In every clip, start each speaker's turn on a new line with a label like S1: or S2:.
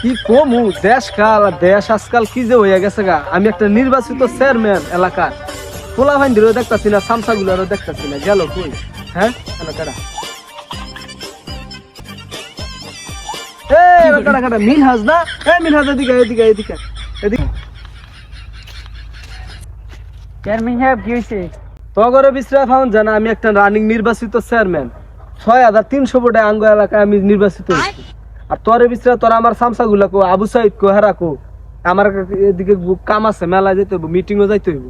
S1: কি কমু দেশ আজকাল কি যে হয়ে গেছে গা। আমি একটা নির্বাচিত চেয়ারম্যান এলাকার, পোলা ভাইন্ডিরও দেখতাছি না, সামসা গুলারও দেখতাছি না, গেল কই? হ্যাঁ এলাকাটা মিনহাজ না? মিনহাজ এদিকে এদিকে এদিকে এদিকে।
S2: চেয়ারম্যান সাহেব কি হয়েছে?
S1: তগরে বিশ্রাম ফাউন জানা আমি একটা রানিং নির্বাচিত চেয়ারম্যান, ৬,৩০০ ভোটে আঙ্গ এলাকায় আমি নির্বাচিত হয়েছি। আর তোরে বিশ্রাম তোরা আমার সামসা গুলা কো, আবু সাইদ কো, হেরা কো, আমার এদিকে কাম আছে, মেলা যেতে হইব, মিটিংও যাইতে হইব।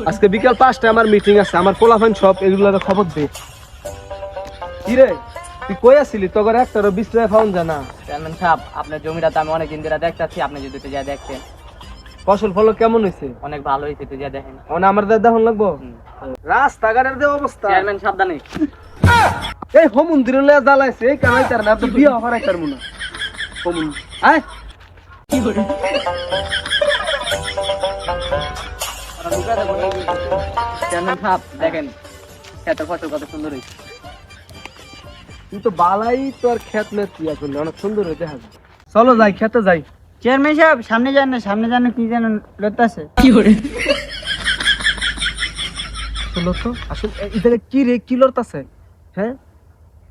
S1: আজকে বিকাল ৫টায় আমার মিটিং আছে, আমার পোলাফাইন সব এগুলার খবর দে। কি রে তুই কই আসিলি? তগরে একটা বিশ্রাম ফাউন জানা।
S2: চেয়ারম্যান সাহেব, আপনার জমিটা তো আমি অনেকদিন ধরে দেখতেছি, আপনি যদি একটু যা দেখছেন।
S1: ফসল ফল কেমন হয়েছে?
S2: অনেক ভালো হয়েছে, একটু যা দেখেন।
S1: আমার দেখুন লাগবো রাস্তাঘাটের যে অবস্থা।
S2: চেয়ারম্যান সাবধানে।
S1: এই হোমন্দির জ্বালাইছে, এই কামাই তার না, বিয়ে হওয়ার একটা মনে হোমন। আয়
S2: কি করে চেয়ারম্যান সাহেব দেখেন, খেতের ফসল কত সুন্দর হয়েছে।
S1: তুই তো বালাই, তোর খেত মেত ইয়া করলে অনেক সুন্দর হয়ে দেখা যায়। চলো যাই, খেতে যাই।
S2: চেয়ারম্যান সাহেব সামনে যান না, সামনে যান, কি যেন লড়তেছে। কি করে
S1: চলো তো আসলে এই জায়গায় কি রে, কি লড়তাছে? হ্যাঁ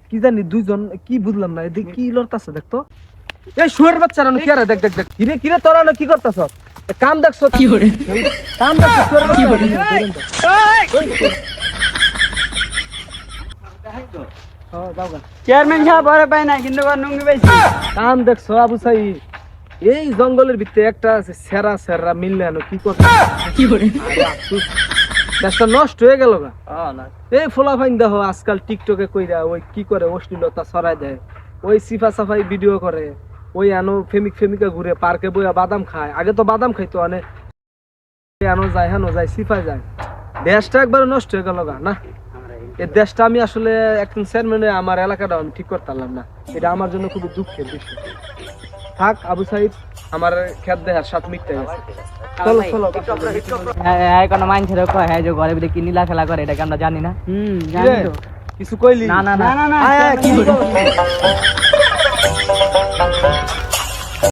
S1: কি জানি, দুইজন কি বুঝলাম না, এদিকে কি লড়তাছে দেখতো। এই শুয়ার বাচ্চারা কি আরে, দেখ দেখ দেখ, কিরে কিরে তোরা না কি করতাছ? কাম দেখছো?
S2: কি করে
S1: কাম দেখছো? শুয়ার বাচ্চা
S2: চেয়ারম্যান সাহেব ভয় পায় না, কিন্তু নুঙ্গি পাইছি।
S1: কাম দেখছো আবু সাই? এই জঙ্গলের ভিতরে একটা আছে সেরা সেরা মিললে আনো, কি করতে?
S2: কি করে
S1: দেশটা নষ্ট হয়ে গেল গা। এই ফোলাফাইন দেখো আজকাল টিকটকে কইরা ওই কি করে, অশ্লীলতা ছড়াই দেয়, ওই সিফা সাফাই ভিডিও করে, ওই আনো ফেমিকা ঘুরে পার্কে বইয়া বাদাম খায়। আগে তো বাদাম খাইতো, অনেক আনো যায়, হেনো যায়, সিফাই যায়। দেশটা একবার নষ্ট হয়ে গেল গা। না, এই দেশটা আমি আসলে একজন চেয়ারম্যানে আমার এলাকাটা আমি ঠিক করতে পারলাম না, এটা আমার জন্য খুবই দুঃখের বিষয়। থাক আবু সাইদ, আমার খেত দেহার সাথে মিটতে গেছে। চলো চলো
S2: হ্যাঁ, কোনো মাইন্ড কয় হ্যাঁ যে ঘরে ভিতরে কি নীলা খেলা করে, এটাকে আমরা জানি না।
S1: জানি তো। কিছু কইলি?
S2: না না না না,
S1: কি